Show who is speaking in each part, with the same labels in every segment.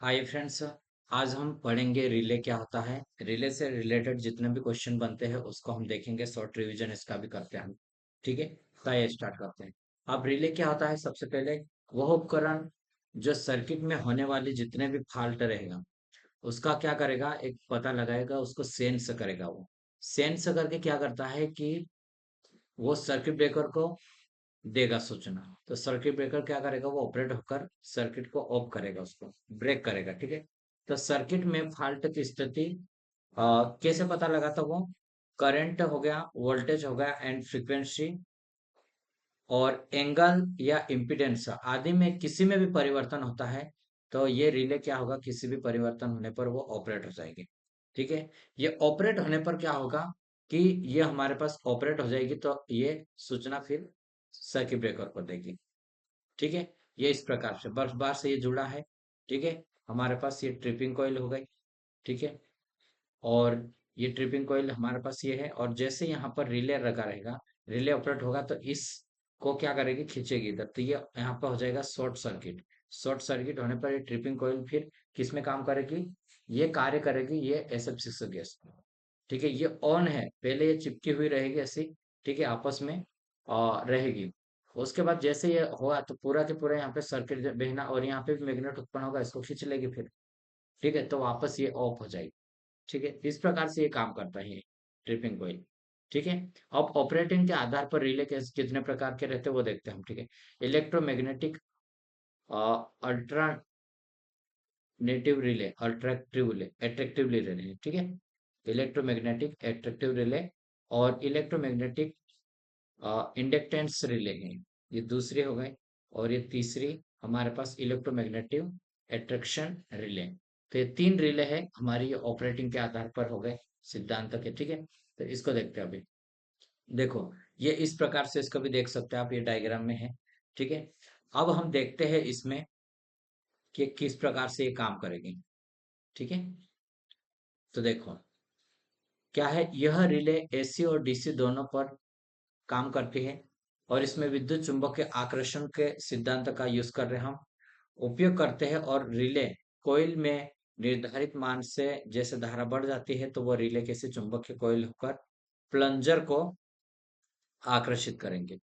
Speaker 1: Hi friends. आज हम पढ़ेंगे रिले क्या होता है। रिले से रिलेटेड जितने भी क्वेश्चन बनते हैं उसको हम देखेंगे, शॉर्ट रिवीजन इसका भी करते हैं हम। ठीक है, तो ये स्टार्ट करते हैं। अब रिले क्या होता है, सबसे पहले वह उपकरण जो सर्किट में होने वाली जितने भी फॉल्ट रहेगा उसका क्या करेगा, एक पता लगाएगा, उसको सेंस करेगा। वो सेंस करके क्या करता है कि वो सर्किट ब्रेकर को देगा सूचना। तो सर्किट ब्रेकर क्या करेगा, वो ऑपरेट होकर सर्किट को ऑफ करेगा, उसको ब्रेक करेगा। ठीक है, तो सर्किट में फॉल्ट की स्थिति कैसे पता लगाता वो, करंट हो गया, वोल्टेज हो गया एंड फ्रीक्वेंसी और एंगल या इम्पीडेंस आदि में किसी में भी परिवर्तन होता है तो ये रिले क्या होगा, किसी भी परिवर्तन होने पर वो ऑपरेट हो जाएगी। ठीक है, ये ऑपरेट होने पर क्या होगा कि ये हमारे पास ऑपरेट हो जाएगी, तो ये सूचना फिर सर्किट ब्रेकर को देगी। ठीक है, ये इस प्रकार से बस बार से ये जुड़ा है। ठीक है, हमारे पास ये ट्रिपिंग कॉइल हो गई। ठीक है, और ये ट्रिपिंग कॉइल हमारे पास ये है, और जैसे यहाँ पर रिले लगा रहेगा, रिले ऑपरेट होगा तो इसको क्या करेगी, खींचेगी इधर, तो ये यहाँ पर हो जाएगा शॉर्ट सर्किट। शॉर्ट सर्किट होने पर ये ट्रिपिंग कॉइल फिर किस में काम करेगी, ये कार्य करेगी ये SF6 गैस। ठीक है, ये ऑन है, पहले ये चिपकी हुई रहेगी ऐसी। ठीक है, आपस में रहेगी। उसके बाद जैसे ये हुआ तो पूरा के पूरा यहाँ पे सर्किट बहना, और यहाँ पे भी मैग्नेट उत्पन्न होगा, इसको खींच लेगी फिर। ठीक है, तो वापस ये ऑफ हो जाएगी। ठीक है, इस प्रकार से ये काम करता है ट्रिपिंग कोई। ठीक है, अब ऑपरेटिंग के आधार पर रिले के कितने प्रकार के रहते हैं वो देखते हैं हम। ठीक है, electromagnetic alternative relay, attractive relay, attractive relay. ठीक है, इलेक्ट्रोमैग्नेटिक एट्रैक्टिव रिले और इलेक्ट्रोमैग्नेटिक इंडक्टेंस रिले है, ये दूसरी हो गई। और ये तीसरी हमारे पास इलेक्ट्रोमैग्नेटिव एट्रैक्शन रिले। तो ये तीन रिले है हमारी, ये ऑपरेटिंग के आधार पर हो गए सिद्धांत के। ठीक है, तो इसको देखते हैं अभी। देखो, ये इस प्रकार से इसको भी देख सकते हैं आप, ये डायग्राम में है। ठीक है, अब हम देखते हैं इसमें कि किस प्रकार से ये काम करेगी। ठीक है, तो देखो क्या है, यह रिले AC और DC दोनों पर काम करती है, और इसमें विद्युत चुंबकीय आकर्षण के सिद्धांत का यूज कर रहे हैं हम, उपयोग करते हैं। और रिले कोयल में निर्धारित मान से जैसे धारा बढ़ जाती है तो वो रिले कैसे चुंबकीय कोयल होकर प्लंजर को आकर्षित करेंगे।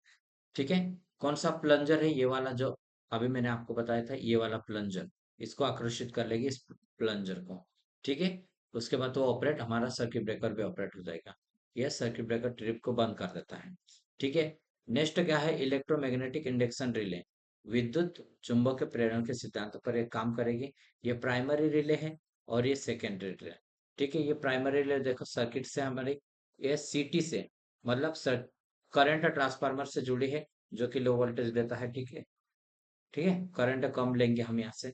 Speaker 1: ठीक है, कौन सा प्लंजर है, ये वाला जो अभी मैंने आपको बताया था, ये वाला प्लंजर इसको आकर्षित कर लेगी, इस प्लंजर को। ठीक है, उसके बाद वो ऑपरेट, हमारा सर्किट ब्रेकर भी ऑपरेट हो जाएगा। यह सर्किट ब्रेकर ट्रिप को बंद कर देता है। ठीक है, नेक्स्ट क्या है, इलेक्ट्रोमैग्नेटिक इंडक्शन रिले, विद्युत चुंबकीय प्रेरण के सिद्धांत पर एक काम करेगी। ये प्राइमरी रिले है और ये सेकेंडरी रिले। ठीक है, ये प्राइमरी रिले देखो सर्किट से हमारी, ये CT से मतलब करंट ट्रांसफार्मर से जुड़ी है, जो कि लो वोल्टेज देता है। ठीक है, ठीक है, करंट कम लेंगे हम यहाँ से।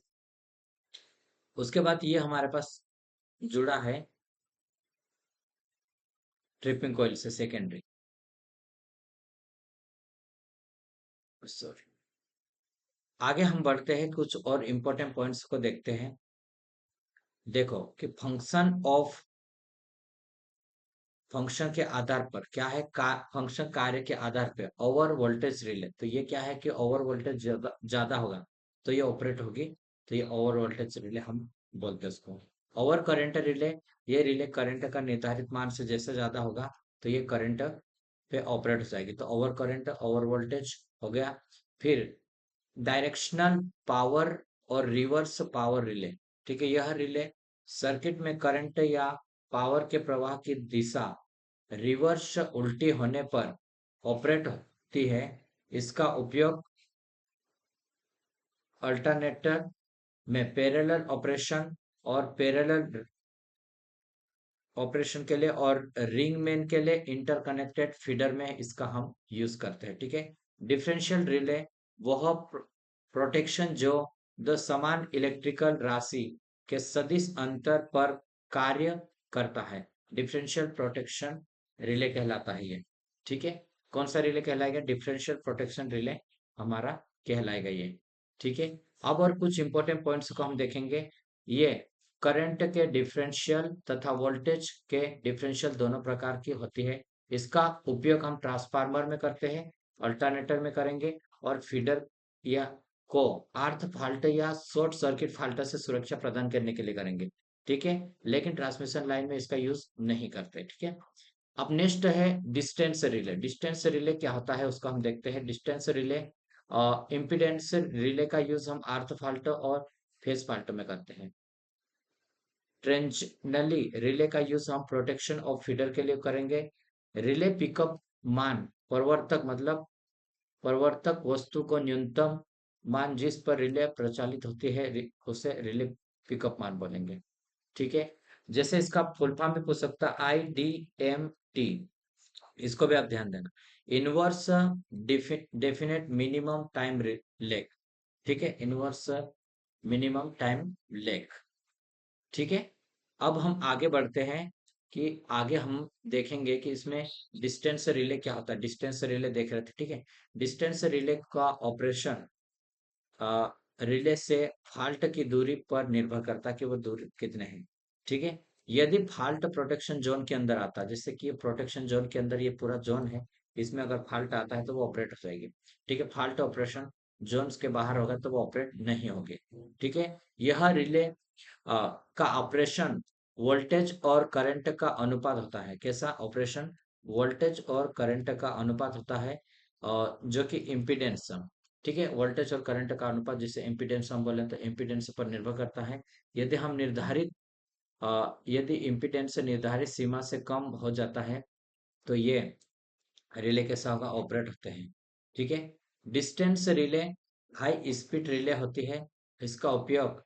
Speaker 1: उसके बाद ये हमारे पास जुड़ा है ट्रिपिंग कॉइल से, सेकेंडरी। सॉरी, आगे हम बढ़ते हैं, कुछ और इम्पोर्टेंट पॉइंट्स को देखते हैं। देखो कि फंक्शन के आधार पर क्या है, फंक्शन कार्य के आधार पर ओवर वोल्टेज रिले, तो ये क्या है कि ओवर वोल्टेज ज्यादा ज्यादा होगा तो ये ऑपरेट होगी। तो ये ओवर वोल्टेज रिले हम बोलते हैं उसको। ओवर करंट रिले, ये रिले करंट का निर्धारित मान से जैसे ज्यादा होगा तो ये करंट पे ऑपरेट हो जाएगी। तो ओवर करंट, ओवर वोल्टेज हो गया। फिर डायरेक्शनल पावर और रिवर्स पावर रिले। ठीक है, यह रिले सर्किट में करंट या पावर के प्रवाह की दिशा रिवर्स उल्टी होने पर ऑपरेट होती है। इसका उपयोग अल्टरनेटर में पैरेलल ऑपरेशन और पैरेलल ऑपरेशन के लिए, और रिंग मैन के लिए इंटरकनेक्टेड फीडर में इसका हम यूज करते हैं। ठीक है, डिफरेंशियल रिले वह प्रोटेक्शन जो द समान इलेक्ट्रिकल राशि के सदिश अंतर पर कार्य करता है, डिफरेंशियल प्रोटेक्शन रिले कहलाता है ये। ठीक है, कौन सा रिले कहलाएगा, डिफरेंशियल प्रोटेक्शन रिले हमारा कहलाएगा ये। ठीक है, अब और कुछ इंपॉर्टेंट पॉइंट्स को हम देखेंगे। ये करंट के डिफरेंशियल तथा वोल्टेज के डिफरेंशियल दोनों प्रकार की होती है। इसका उपयोग हम ट्रांसफार्मर में करते हैं, अल्टरनेटर में करेंगे, और फीडर या को अर्थ फाल्ट या शॉर्ट सर्किट फाल्ट से सुरक्षा प्रदान करने के लिए करेंगे, ठीक है। लेकिन ट्रांसमिशन लाइन में इसका यूज नहीं करते, ठीक है। अब नेक्स्ट है डिस्टेंस रिले। डिस्टेंस रिले क्या होता है उसको हम देखते हैं। डिस्टेंस रिले इम्पीडेंस रिले का यूज हम अर्थ फाल्ट और फेज फाल्ट में करते हैं। ट्रेंजनली रिले का यूज हम प्रोटेक्शन ऑफ फीडर के लिए करेंगे। रिले पिकअप मान प्रवर्तक मतलब प्रवर्तक वस्तु को न्यूनतम मान जिस पर रिले प्रचालित होती है उसे रिले पिकअप मान बोलेंगे, ठीक है। जैसे इसका फुल फॉर्म भी पूछ सकता है, IDMT, इसको भी आप ध्यान देना। Inverse definite minimum time leg, ठीक है। इनवर्स मिनिमम टाइम लेग, ठीक है। अब हम आगे बढ़ते हैं कि आगे हम देखेंगे कि इसमें डिस्टेंस रिले क्या होता है। डिस्टेंस रिले देख रहे थे, ठीक है। डिस्टेंस रिले का ऑपरेशन रिले से फाल्ट की दूरी पर निर्भर करता है कि वो दूरी कितने हैं, ठीक है। यदि फाल्ट प्रोटेक्शन जोन के अंदर आता है, जैसे कि ये प्रोटेक्शन जोन के अंदर ये पूरा जोन है, इसमें अगर फाल्ट आता है तो वो ऑपरेट हो जाएगी, ठीक है। फाल्ट ऑपरेशन जोन्स के बाहर होगा तो वो ऑपरेट नहीं होगी, ठीक है। यह रिले का ऑपरेशन वोल्टेज और करंट का अनुपात होता है। कैसा ऑपरेशन? वोल्टेज और करंट का अनुपात होता है, जो कि इम्पीडेंस, ठीक है। वोल्टेज और करंट का अनुपात जिसे इम्पीडेंस हम बोले तो इम्पीडेंस पर निर्भर करता है। यदि हम निर्धारित यदि इम्पीडेंस से निर्धारित सीमा से कम हो जाता है तो ये रिले कैसा होगा? ऑपरेट होते हैं, ठीक है। Distance relay high speed relay होती है। इसका उपयोग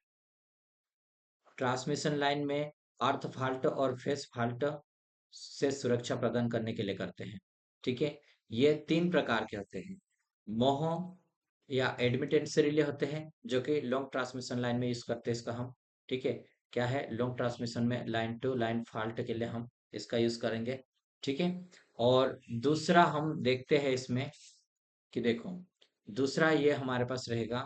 Speaker 1: ट्रांसमिशन लाइन में अर्थ फाल्ट और फेस फाल्ट से सुरक्षा प्रदान करने के लिए करते हैं, ठीक है। ये तीन प्रकार के होते हैं। मोहो या एडमिटेंस रिले होते हैं जो कि लॉन्ग ट्रांसमिशन लाइन में यूज करते हैं इसका हम, ठीक है। क्या है? लॉन्ग ट्रांसमिशन में लाइन टू लाइन फाल्ट के लिए हम इसका यूज करेंगे, ठीक है। और दूसरा हम देखते हैं इसमें कि देखो, दूसरा ये हमारे पास रहेगा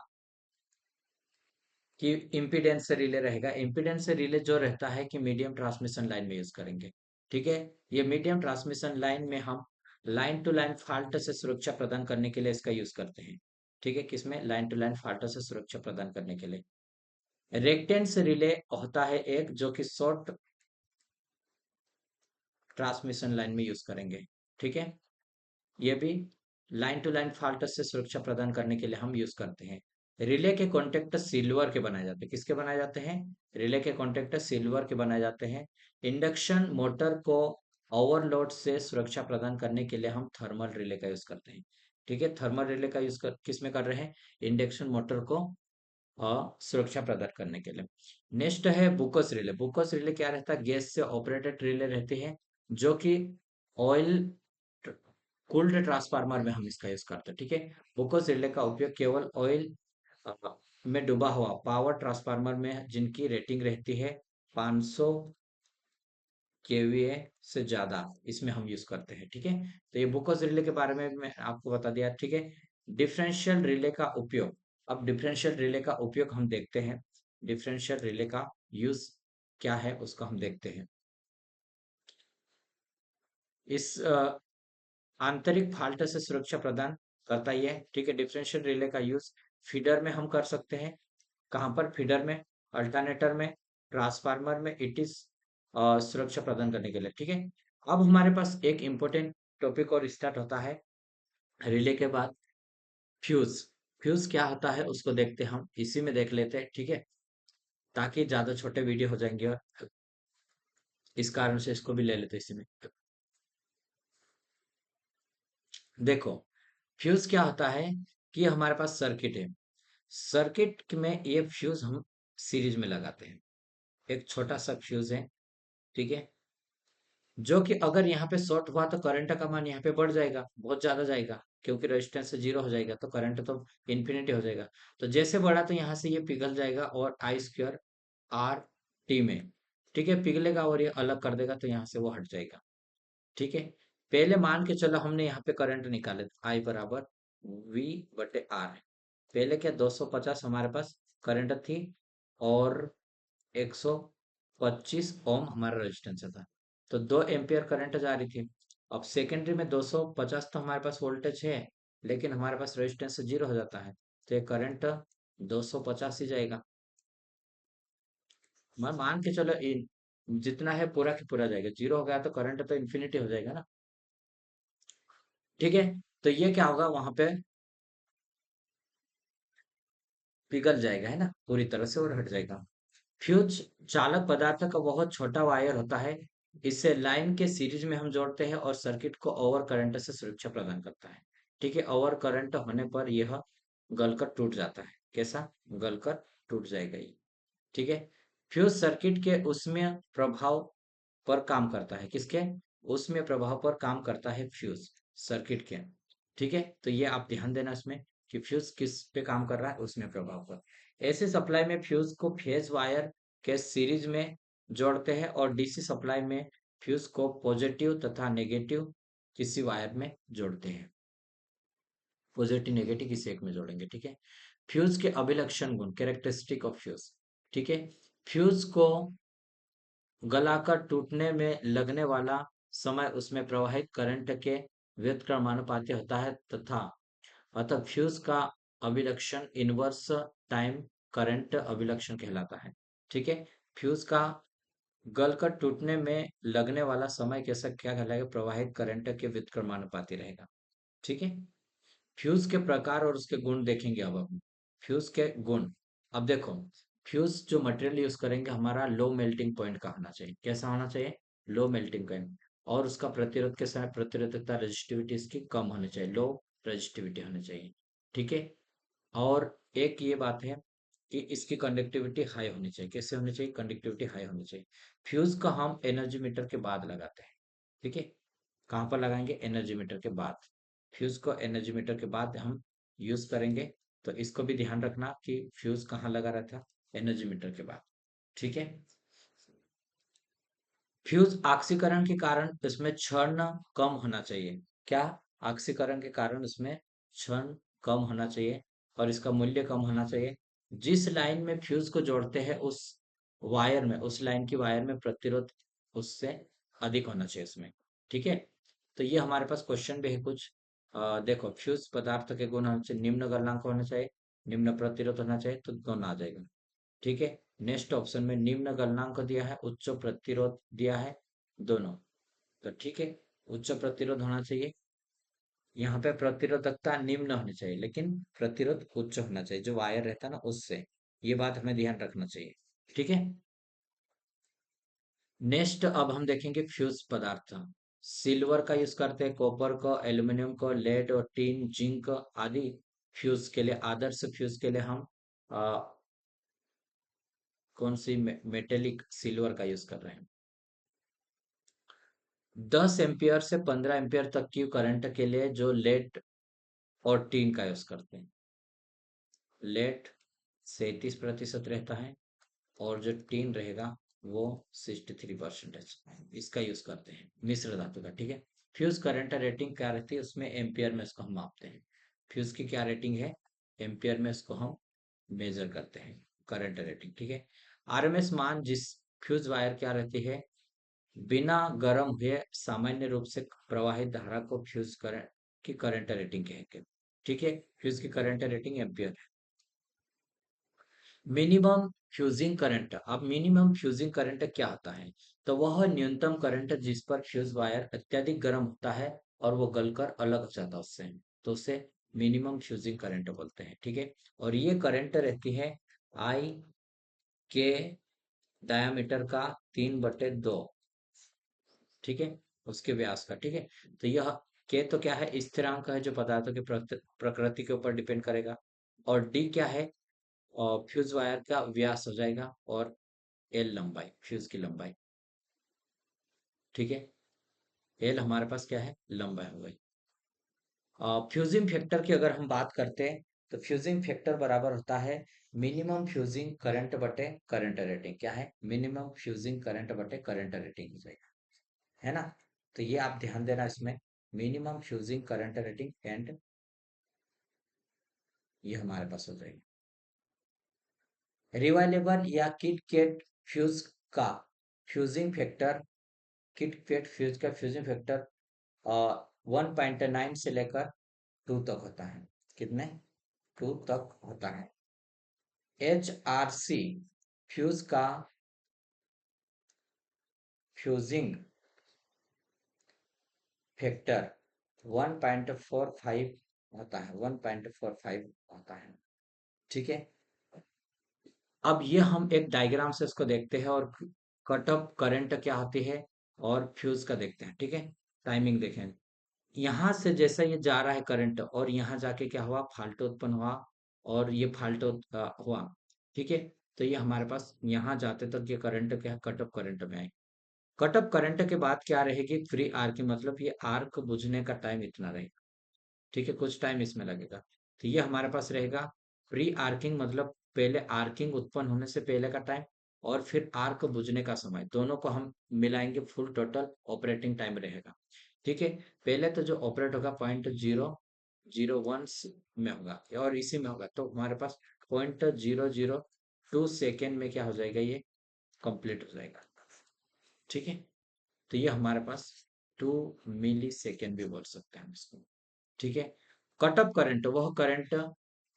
Speaker 1: कि इम्पीडेंस रिले रहेगा। इम्पीडेंस रिले जो रहता है कि मीडियम ट्रांसमिशन लाइन में यूज करेंगे, ठीक है। ये मीडियम ट्रांसमिशन लाइन में हम लाइन टू लाइन फाल्ट से सुरक्षा प्रदान करने के लिए इसका यूज करते हैं, ठीक है। किसमें? लाइन टू लाइन फाल्ट से सुरक्षा प्रदान करने के लिए। रेक्टेंस रिले होता है एक जो कि शॉर्ट ट्रांसमिशन लाइन में यूज करेंगे, ठीक है। ये भी लाइन टू लाइन फाल्ट से सुरक्षा प्रदान करने के लिए हम यूज करते हैं। रिले के कॉन्टेक्ट सिल्वर के बनाए जाते हैं। किसके बनाए जाते हैं? रिले के कॉन्टेक्ट सिल्वर के बनाए जाते हैं। इंडक्शन मोटर को ओवरलोड से सुरक्षा प्रदान करने के लिए हम थर्मल रिले का यूज करते हैं, ठीक है। थर्मल रिले का यूज किस में कर रहे हैं? इंडक्शन मोटर को सुरक्षा प्रदान करने के लिए। नेक्स्ट है बुकस रिले। बुकस रिले क्या रहता है? गैस से ऑपरेटेड रिले रहती है जो कि ऑयल कूल्ड ट्रांसफार्मर में हम इसका यूज करते हैं, ठीक है। बुकोस रिले का उपयोग केवल ऑयल में डूबा हुआ पावर ट्रांसफार्मर में जिनकी रेटिंग रहती है 500 केवीए से ज्यादा, इसमें हम यूज करते हैं, ठीक है। तो ये बुकोस रिले के बारे में मैं आपको बता दिया, ठीक है। डिफरेंशियल रिले का उपयोग। अब डिफरेंशियल रिले का उपयोग हम देखते हैं। डिफरेंशियल रिले का यूज क्या है उसको हम देखते हैं। इस आंतरिक फाल्ट से सुरक्षा प्रदान करता ही है, ठीक है। डिफरेंशियल रिले का यूज फीडर में हम कर सकते हैं। कहाँ पर? फीडर में, अल्टरनेटर में, ट्रांसफार्मर में इट इज सुरक्षा प्रदान करने के लिए, ठीक है। अब हमारे पास एक इंपॉर्टेंट टॉपिक और स्टार्ट होता है रिले के बाद, फ्यूज। फ्यूज क्या होता है उसको देखते हैं हम, इसी में देख लेते हैं, ठीक है, ताकि ज्यादा छोटे वीडियो हो जाएंगे और इस कारण से इसको भी ले लेते हैं इसी में। देखो, फ्यूज क्या होता है कि हमारे पास सर्किट है। सर्किट में ये फ्यूज हम सीरीज में लगाते हैं। एक छोटा सा फ्यूज है, ठीक है, जो कि अगर यहाँ पे शॉर्ट हुआ तो करंट का मान यहाँ पे बढ़ जाएगा, बहुत ज्यादा जाएगा, क्योंकि रेजिस्टेंस जीरो हो जाएगा तो करंट तो इन्फिनिटी हो जाएगा। तो जैसे बढ़ा तो यहाँ से ये पिघल जाएगा और आई स्क्वायर आर टी में, ठीक है, पिघलेगा और ये अलग कर देगा तो यहाँ से वो हट जाएगा, ठीक है। पहले मान के चलो हमने यहाँ पे करंट निकाले, आई बराबर वी बटे आर। पहले क्या 250 हमारे पास करंट थी और 125 ओम हमारा रेजिस्टेंस था, तो 2 एम्पियर करंट जा रही थी। अब सेकेंडरी में 250 तो हमारे पास वोल्टेज है, लेकिन हमारे पास रेजिस्टेंस जीरो हो जाता है, तो ये करंट 250 ही जाएगा। मैं मान के चलो जितना है पूरा की पूरा जाएगा, जीरो हो गया तो करंट तो इन्फिनिटी हो जाएगा ना। ठीक है, तो ये क्या होगा वहां पे, पिघल जाएगा, है ना, पूरी तरह से और हट जाएगा। फ्यूज चालक पदार्थ का बहुत छोटा वायर होता है। इसे लाइन के सीरीज में हम जोड़ते हैं और सर्किट को ओवर करंट से सुरक्षा प्रदान करता है। ठीक है, ओवर करंट होने पर यह गलकर टूट जाता है। कैसा? गलकर टूट जाएगा ये। ठीक है, फ्यूज सर्किट के उसमें प्रभाव पर काम करता है। किसके? उसमें प्रभाव पर काम करता है फ्यूज सर्किट के। ठीक है, तो ये आप ध्यान देना इसमें कि फ्यूज किस पे काम कर रहा है, उसमें प्रभाव पर। ऐसे सप्लाई में फ्यूज को फेज वायर के सीरीज में जोड़ते हैं और डीसी सप्लाई में फ्यूज को पॉजिटिव तथा नेगेटिव किसी वायर में जोड़ते हैं। पॉजिटिव नेगेटिव किसी एक में जोड़ेंगे। ठीक है, फ्यूज के अभिलक्षण गुण, कैरेक्टरिस्टिक ऑफ फ्यूज। ठीक है, फ्यूज को गलाकर टूटने में लगने वाला समय उसमें प्रवाहित करंट के व्युत्क्रमानुपाती होता है तथा अतः फ्यूज का अभिलक्षण इनवर्स टाइम करंट अभिलक्षण कहलाता है। ठीक है, फ्यूज का गलकर टूटने में लगने वाला समय कैसा क्या कहलाएगा? प्रवाहित करंट के व्युत्क्रमानुपाती रहेगा। ठीक है, फ्यूज के प्रकार और उसके गुण देखेंगे अब हम। फ्यूज के गुण, अब देखो, फ्यूज जो मटेरियल यूज करेंगे हमारा लो मेल्टिंग पॉइंट का होना चाहिए। कैसा होना चाहिए? Low melting point. और उसका प्रतिरोध के समय प्रतिरोधकता रेजिस्टिविटी इसकी कम होनी चाहिए, लो रेजिस्टिविटी होनी चाहिए। ठीक है, और एक ये बात है कि इसकी कंडक्टिविटी हाई होनी चाहिए। कैसे होनी चाहिए? कंडक्टिविटी हाई होनी चाहिए। फ्यूज का हम एनर्जी मीटर के बाद लगाते हैं। ठीक है, कहाँ पर लगाएंगे? एनर्जी मीटर के बाद। फ्यूज को एनर्जी मीटर के बाद हम यूज करेंगे। तो इसको भी ध्यान रखना कि फ्यूज कहाँ लगा रहता है? एनर्जी मीटर के बाद। ठीक है, फ्यूज ऑक्सीकरण के कारण इसमें क्षण कम होना चाहिए। क्या? ऑक्सीकरण के कारण इसमें क्षण कम होना चाहिए और इसका मूल्य कम होना चाहिए। जिस लाइन में फ्यूज को जोड़ते हैं उस वायर में, उस लाइन की वायर में प्रतिरोध उससे अधिक होना चाहिए इसमें। ठीक है, तो ये हमारे पास क्वेश्चन भी है कुछ। देखो, फ्यूज पदार्थ के गुण होने चाहिए, निम्न गलनांक होना चाहिए, निम्न प्रतिरोध होना चाहिए, तो दोनों आ जाएगा। ठीक है, नेक्स्ट ऑप्शन में निम्न गलनांक दिया है, उच्च प्रतिरोध दिया है, दोनों। तो ठीक है, उच्च प्रतिरोध होना चाहिए। यहाँ पे प्रतिरोधकता निम्न होनी चाहिए लेकिन प्रतिरोध उच्च होना चाहिए, जो वायर रहता है ना उससे। ये बात हमें ध्यान रखना चाहिए। ठीक है, नेक्स्ट अब हम देखेंगे फ्यूज पदार्थ। सिल्वर का यूज करते हैं, कॉपर का, एल्यूमिनियम का, लेड और टीन, जिंक आदि फ्यूज के लिए, आदर्श फ्यूज के लिए हम कौन सी मेटेलिक सिल्वर का यूज कर रहे हैं। 10 एम्पियर से 15 एम्पियर तक की करंट के लिए जो लेड और टीन का यूज करते हैं। लेड 37% रहता है और जो टीन रहेगा वो 63% इसका यूज करते हैं, मिश्र धातु का। ठीक है, फ्यूज करंट रेटिंग क्या रहती है उसमें? एम्पियर में इसको हम मापते हैं। फ्यूज की क्या रेटिंग है? एम्पियर में इसको हम मेजर करते हैं, करंट रेटिंग। ठीक है, आरएमएस मान जिस फ्यूज वायर क्या रहती है? बिना गर्म हुए सामान्य रूप से प्रवाहित धारा को फ्यूज करंट की करंट रेटिंग कहेंगे। ठीक है, फ्यूज की करंट रेटिंग एम्पियर है। मिनिमम फ्यूजिंग करंट, अब मिनिमम फ्यूजिंग करंट क्या होता है? तो वह न्यूनतम करंट जिस पर फ्यूज वायर अत्यधिक गर्म होता है और वो गलकर अलग हो जाता है उससे, तो उसे मिनिमम फ्यूजिंग करंट बोलते हैं। ठीक है, और ये करंट रहती है आई के डायामीटर का 3/2। ठीक है, उसके व्यास का। ठीक है, तो यह के तो क्या है? स्थिरांक है जो पदार्थों की प्रकृति के ऊपर डिपेंड करेगा। और डी क्या है? और फ्यूज वायर का व्यास हो जाएगा, और एल लंबाई, फ्यूज की लंबाई। ठीक है, एल हमारे पास क्या है? लंबाई हो गई। फ्यूजिंग फैक्टर की अगर हम बात करते हैं तो फ्यूजिंग फैक्टर बराबर होता है मिनिमम फ्यूजिंग करंट बटे करंट रेटिंग। क्या है? मिनिमम फ्यूजिंग करंट बटे करंट रेटिंग हो जाएगा, है ना। तो ये आप ध्यान देना इसमें, minimum fusing current rating and ये हमारे पास हो जाएगी। रिवाइलेबल या किट केट फ्यूज का fusing factor, kit kat fuse का फ्यूजिंग फैक्टर 1.9 से लेकर 2 तक होता है। कितने? Q तक होता है। HRC फ्यूज का फ्यूजिंग फैक्टर 1.45 होता है, 1.45 होता है। ठीक है। अब ये हम एक डायग्राम से इसको देखते हैं और कट ऑफ करंट क्या होती है और फ्यूज का देखते हैं। ठीक है। टाइमिंग देखें, यहाँ से जैसा ये जा रहा है करंट और यहाँ जाके क्या हुआ, फाल्ट उत्पन्न हुआ और ये फाल्ट हुआ। ठीक है। तो ये हमारे पास यहाँ जाते तक ये करंट क्या, कट ऑफ करंट में आई। कट ऑफ करंट के बाद क्या रहेगी, फ्री आर्क, मतलब ये आर्क बुझने का टाइम इतना रहेगा। ठीक है, कुछ टाइम इसमें लगेगा। तो ये हमारे पास रहेगा प्री आर्किंग, मतलब पहले आर्किंग उत्पन्न होने से पहले का टाइम और फिर आर्क बुझने का समय, दोनों को हम मिलाएंगे, फुल टोटल ऑपरेटिंग टाइम रहेगा। ठीक है। पहले तो जो ऑपरेट होगा 0.001 में होगा और इसी में होगा, तो हमारे पास 0.002 सेकेंड में क्या हो जाएगा, ये कंप्लीट हो जाएगा। ठीक है। तो ये हमारे पास 2 मिली सेकेंड भी बोल सकते हैं हम इसको। ठीक है। कट ऑफ करंट वह करंट,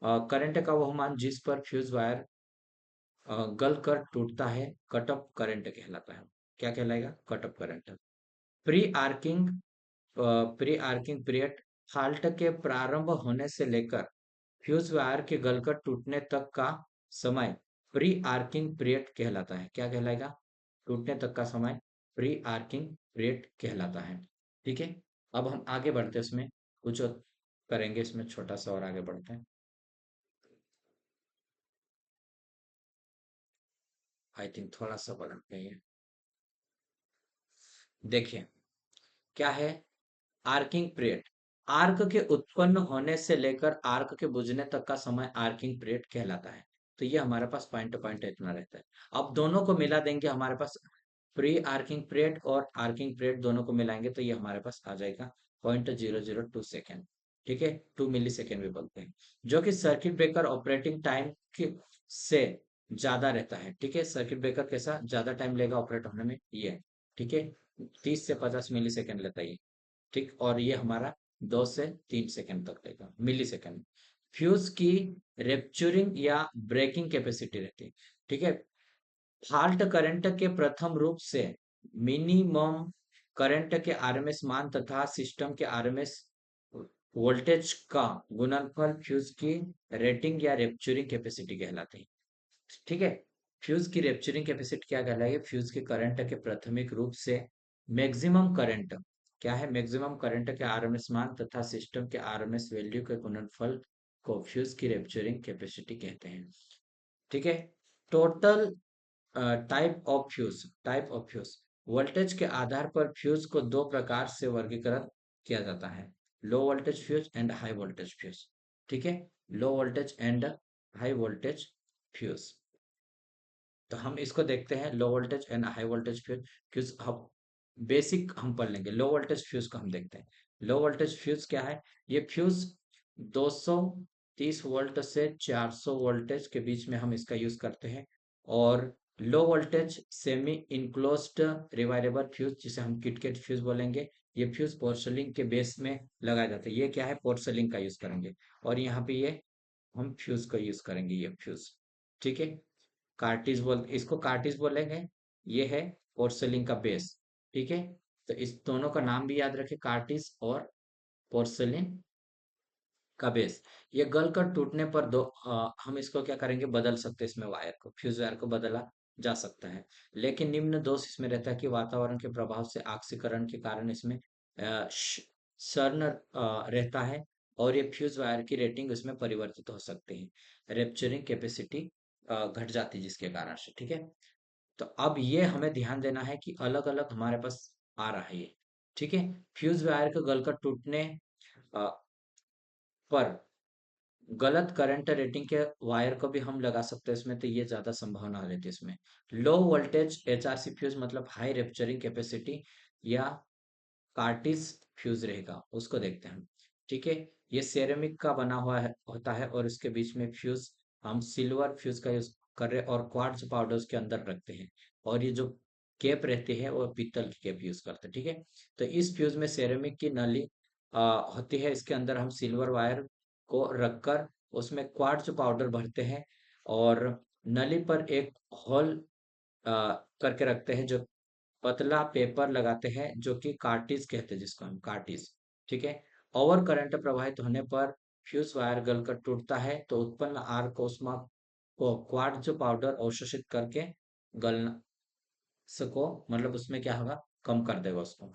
Speaker 1: करंट का वह मान जिस पर फ्यूज वायर गल कर टूटता है, कट ऑफ करंट कहलाता है। क्या कहलाएगा, cut off current. Pre arcing, pre arcing period, fault के प्रारंभ होने से लेकर फ्यूज वायर के गलकर टूटने तक का समय प्री आर्किंग पीरियड कहलाता है। क्या कहलाएगा, टूटने तक का समय प्री आर्किंग पीरियड कहलाता है। ठीक है। अब हम आगे बढ़ते हैं, इसमें कुछ और करेंगे, इसमें छोटा सा और आगे बढ़ते हैं। आई थिंक थोड़ा सा बढ़ना चाहिए। देखिए क्या है, आर्किंग पीरियड, आर्क के उत्पन्न होने से लेकर आर्क के बुझने तक का समय आर्किंग पीरियड कहलाता है। तो ये हमारे पास पॉइंट टू पॉइंट इतना रहता है। अब दोनों को मिला देंगे, हमारे पास प्री आर्किंग पीरियड और आर्किंग पीरियड दोनों को मिलाएंगे तो ये हमारे पास आ जाएगा 0.002 सेकेंड। ठीक है, 2 मिली सेकेंड भी बोलते हैं, जो कि सर्किट ब्रेकर ऑपरेटिंग टाइम के से ज्यादा रहता है। ठीक है, सर्किट ब्रेकर कैसा ज्यादा टाइम लेगा ऑपरेट होने में, ये। ठीक है, 30 से 50 मिली सेकेंड लेता है ये। ठीक, और ये हमारा 2 से 3 सेकंड तक लेगा, मिली सेकंड। फ्यूज की रेप्चुरिंग या ब्रेकिंग कैपेसिटी रहती है। ठीक है, फाल्ट करंट के प्रथम रूप से मिनिमम करंट के आरएमएस मान तथा सिस्टम के आरएमएस वोल्टेज का गुणनफल फ्यूज की रेटिंग या रेप्चुरिंग कैपेसिटी कहलाती है। ठीक है, फ्यूज की रेप्चरिंग कैपेसिटी क्या कहलाएगी, फ्यूज के करंट के प्राथमिक रूप से मैक्सिमम करंट, क्या है, मैक्सिमम करंट के आरएमएस मान तथा सिस्टम के आरएमएस वैल्यू के गुणनफल को फ्यूज की रेप्चरिंग कैपेसिटी कहते हैं। ठीक है। Total type of fuse, voltage के आधार पर फ्यूज को दो प्रकार से वर्गीकृत किया जाता है, low voltage fuse and high voltage fuse. ठीक है, low voltage and high voltage fuse. तो हम इसको देखते हैं, low voltage and high voltage fuse. Fuse हम बेसिक हम पढ़ लेंगे, लो वोल्टेज फ्यूज को हम देखते हैं। लो वोल्टेज फ्यूज क्या है, ये फ्यूज 230 वोल्ट से 400 वोल्टेज के बीच में हम इसका यूज करते हैं। और low voltage semi enclosed rewirable fuse, जिसे हम किटकेट फ्यूज बोलेंगे, ये फ्यूज पोर्सलिन के बेस में लगाया जाता है। ये क्या है, पोर्सलिन का यूज करेंगे और यहाँ पे ये हम फ्यूज का यूज करेंगे, ये फ्यूज। ठीक है, कार्टिज बोल, इसको कार्टिज बोलेंगे, ये है पोर्सलिन का बेस। ठीक है, तो इस दोनों का नाम भी याद रखें, कार्टिज और पोर्सलिन का बेस। ये गल कर टूटने पर हम इसको क्या करेंगे, बदल सकते हैं, इसमें वायर को, फ्यूज वायर को बदला जा सकता है। लेकिन निम्न दोष इसमें रहता है कि वातावरण के प्रभाव से ऑक्सीकरण के कारण इसमें सर्न रहता है और ये फ्यूज वायर की रेटिंग इसमें परिवर्तित हो सकती है, रेप्चरिंग कैपेसिटी घट जाती है जिसके कारण से। ठीक है, तो अब ये हमें ध्यान देना है कि अलग अलग हमारे पास आ रहा है ये। ठीक है, फ्यूज वायर का गलकर टूटने अ, पर गलत करंट रेटिंग के वायर को भी हम लगा सकते हैं इसमें, तो ये ज्यादा संभावना रहती है इसमें। लो वोल्टेज एचआरसी फ्यूज मतलब हाई रेप्चरिंग कैपेसिटी या कार्टिज फ्यूज रहेगा, उसको देखते हैं हम। ठीक है, ये सेरेमिक का बना हुआ है होता है और इसके बीच में फ्यूज हम सिल्वर फ्यूज का यूज कर रहे हैं और क्वार्ट्ज पाउडर उसके अंदर रखते हैं। और ये जो केप रहती है वो पीतल की केप यूज करते हैं। ठीक है, तो इस फ्यूज में सेरेमिक की नली होती है, इसके अंदर हम सिल्वर वायर को रखकर उसमें क्वार्ट्ज पाउडर भरते हैं और नली पर एक होल करके रखते हैं, जो पतला पेपर लगाते हैं, जो कि कार्टिज कहते हैं, जिसको हम कार्टिज। ठीक है। ओवर करंट प्रवाहित होने पर फ्यूज वायर गलकर टूटता है, तो उत्पन्न आर को उष्मा को क्वार्ट्ज पाउडर अवशोषित करके गलना सको, मतलब उसमें क्या होगा, कम कर देगा उसको।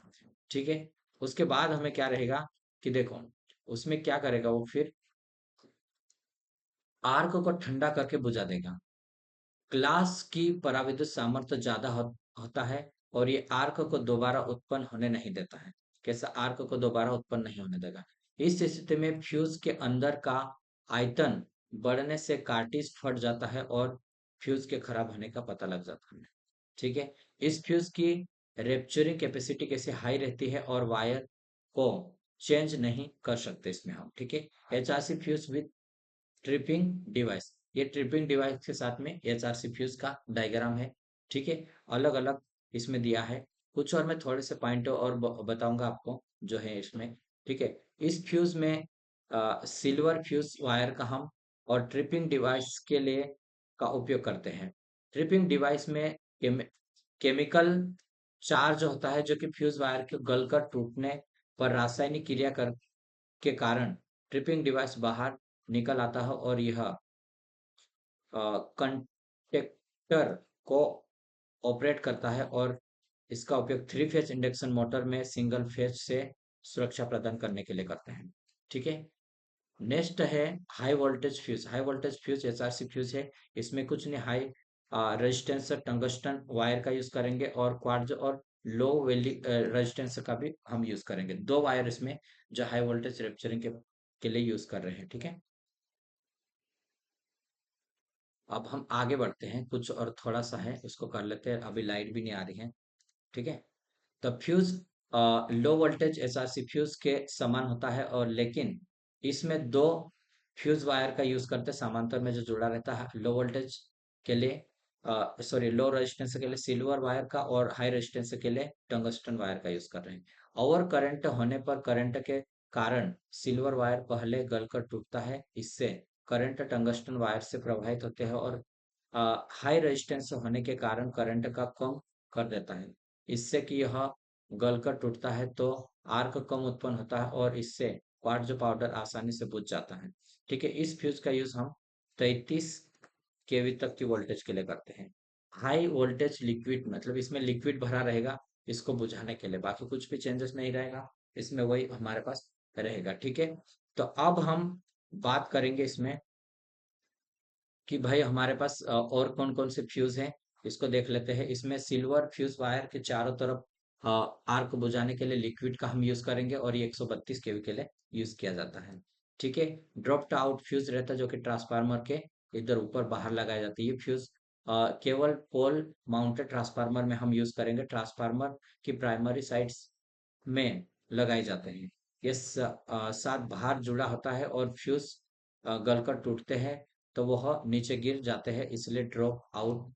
Speaker 1: ठीक है। उसके बाद हमें क्या रहेगा कि देखो, उसमें क्या करेगा वो, फिर आर्क को ठंडा करके बुझा देगा। ग्लास की पराविद्युत सामर्थ्य ज्यादा होता है और ये आर्क को दोबारा उत्पन्न होने नहीं देता है। कैसा, आर्क को दोबारा उत्पन्न नहीं होने देगा। इस स्थिति में फ्यूज के अंदर का आयतन बढ़ने से कार्टिज फट जाता है और फ्यूज के खराब होने का पता लग जाता है। ठीक है। इस फ्यूज की रेप्चरिंग कैपेसिटी कैसे हाई रहती है और वायर को चेंज नहीं कर सकते इसमें हम। ठीक है। HRC fuse with tripping device, ये ट्रिपिंग डिवाइस के साथ में एचआरसी फ्यूज का डायग्राम है। ठीक है। अलग अलग इसमें दिया है। कुछ और मैं थोड़े से पॉइंट और बताऊंगा आपको जो है इसमें। ठीक है। इस फ्यूज में सिल्वर फ्यूज वायर का हम और ट्रिपिंग डिवाइस के लिए का उपयोग करते हैं। ट्रिपिंग डिवाइस में केमिकल चार्ज होता है, जो कि फ्यूज वायर के गलकर टूटने पर रासायनिक क्रिया कर के कारण ट्रिपिंग डिवाइस बाहर निकल आता है और यह कंटेक्टर को ऑपरेट करता है, और इसका उपयोग थ्री फेज इंडक्शन मोटर में सिंगल फेज से सुरक्षा प्रदान करने के लिए करते हैं। ठीक है। नेक्स्ट है high voltage fuse. High voltage fuse HRC fuse है। इसमें कुछ नहीं, हाई रेजिस्टेंस टंगस्टन वायर का यूज करेंगे और क्वार्ट्ज और लो वैल्यू रेजिस्टेंस का भी हम यूज करेंगे। दो वायर इसमें जो हाई वोल्टेज रेप्चरिंग के लिए यूज कर रहे हैं। ठीक है। अब हम आगे बढ़ते हैं, कुछ और थोड़ा सा है उसको कर लेते हैं, अभी लाइट भी नहीं आ रही है। ठीक है। तो fuse low voltage SRC fuse के समान होता है, और लेकिन इसमें दो फ्यूज वायर का यूज करते हैं समांतर में जो जुड़ा रहता है। लो वोल्टेज के लिए सॉरी, लो रेजिस्टेंस के लिए सिल्वर वायर का और हाई रेजिस्टेंस के लिए टंगस्टन वायर का यूज कर रहे हैं। ओवर करंट होने पर करंट के कारण सिल्वर वायर पहले गलकर टूटता है। इससे करंट टंगस्टन वायर से प्रवाहित होते हैं और हाई रेजिस्टेंस होने के कारण करंट का कम कर देता है। इससे कि यह गलकर टूटता है तो आर्क कम उत्पन्न होता है और इससे क्वार्ट्ज पाउडर आसानी से बुझ जाता है। ठीक है। इस फ्यूज का यूज हम 33 केवी तक की वोल्टेज के लिए करते हैं। हाई वोल्टेज लिक्विड, मतलब इसमें लिक्विड भरा रहेगा इसको बुझाने के लिए, बाकी कुछ भी चेंजेस नहीं रहेगा इसमें, वही हमारे पास रहेगा। ठीक है। तो अब हम बात करेंगे इसमें कि भाई हमारे पास और कौन कौन से फ्यूज हैं, इसको देख लेते हैं। इसमें सिल्वर फ्यूज वायर के चारों तरफ आर्क बुझाने के लिए लिक्विड का हम यूज करेंगे, और ये 132 केवी के लिए यूज किया जाता है। ठीक है। ड्रॉप्ड आउट फ्यूज रहता है, जो कि ट्रांसफार्मर के इधर ऊपर बाहर लगाया जाता है। ये फ्यूज केवल पोल माउंटेड ट्रांसफार्मर में हम यूज करेंगे। ट्रांसफार्मर की प्राइमरी साइड्स में लगाए जाते हैं। ये साथ बाहर जुड़ा होता है और फ्यूज गलकर टूटते हैं तो वह नीचे गिर जाते हैं, इसलिए ड्रॉप आउट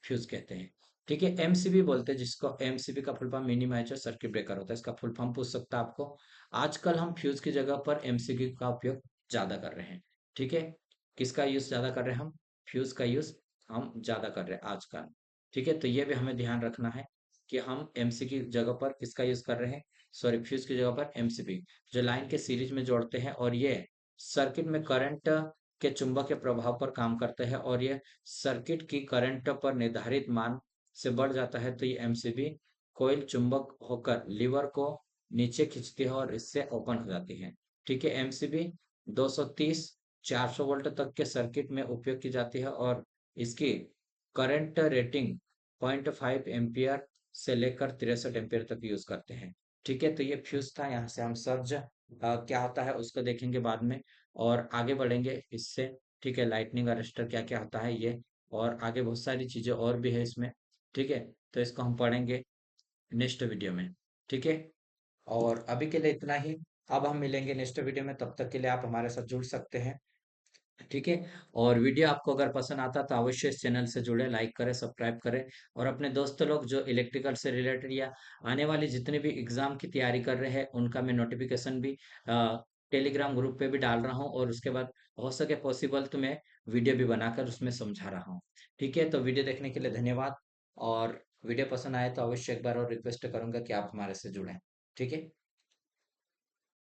Speaker 1: फ्यूज कहते हैं। ठीक है। एमसीबी बोलते हैं जिसको, एमसीबी का full form minimiser circuit breaker होता है। इसका फुल फॉर्म पूछ सकता है आपको। आजकल हम फ्यूज की जगह पर एमसीबी का उपयोग ज्यादा कर रहे हैं। ठीक है। किसका यूज ज्यादा कर रहे हैं हम, फ्यूज का यूज हम ज्यादा कर रहे हैं आजकल। ठीक है। तो ये भी हमें ध्यान रखना है कि हम एमसी की जगह पर किसका यूज कर रहे हैं, सॉरी फ्यूज की जगह पर एमसीबी, जो लाइन के सीरीज में जोड़ते हैं और ये सर्किट में करंट के चुंबकीय प्रभाव पर काम करते हैं, और ये सर्किट की करंट पर निर्धारित मान से बढ़ जाता है तो ये एमसीबी कोयल चुंबक होकर लीवर को नीचे खींचती है और इससे ओपन हो जाती है। ठीक है। एमसीबी 230 400 वोल्ट तक के सर्किट में उपयोग की जाती है, और इसकी करंट रेटिंग 0.5 एम्पियर से लेकर 63 एम्पियर तक यूज करते हैं। ठीक है। तो ये फ्यूज था, यहाँ से हम सर्ज क्या होता है उसको देखेंगे बाद में, और आगे बढ़ेंगे इससे। ठीक है। लाइटनिंग अरेस्टर क्या क्या होता है ये, और आगे बहुत सारी चीजें और भी है इसमें। ठीक है। तो इसको हम पढ़ेंगे नेक्स्ट वीडियो में। ठीक है। और अभी के लिए इतना ही। अब हम मिलेंगे नेक्स्ट वीडियो में, तब तक के लिए आप हमारे साथ जुड़ सकते हैं। ठीक है। और वीडियो आपको अगर पसंद आता तो अवश्य इस चैनल से जुड़े, लाइक करें, सब्सक्राइब करें, और अपने दोस्त लोग जो इलेक्ट्रिकल से रिलेटेड या आने वाली जितने भी एग्जाम की तैयारी कर रहे हैं उनका मैं नोटिफिकेशन भी टेलीग्राम ग्रुप पे भी डाल रहा हूँ, और उसके बाद हो सके पॉसिबल तो मैं वीडियो भी बनाकर उसमें समझा रहा हूँ। ठीक है, तो वीडियो देखने के लिए धन्यवाद। और वीडियो पसंद आए तो अवश्य एक बार और रिक्वेस्ट करूंगा कि आप हमारे से जुड़ें। ठीक है।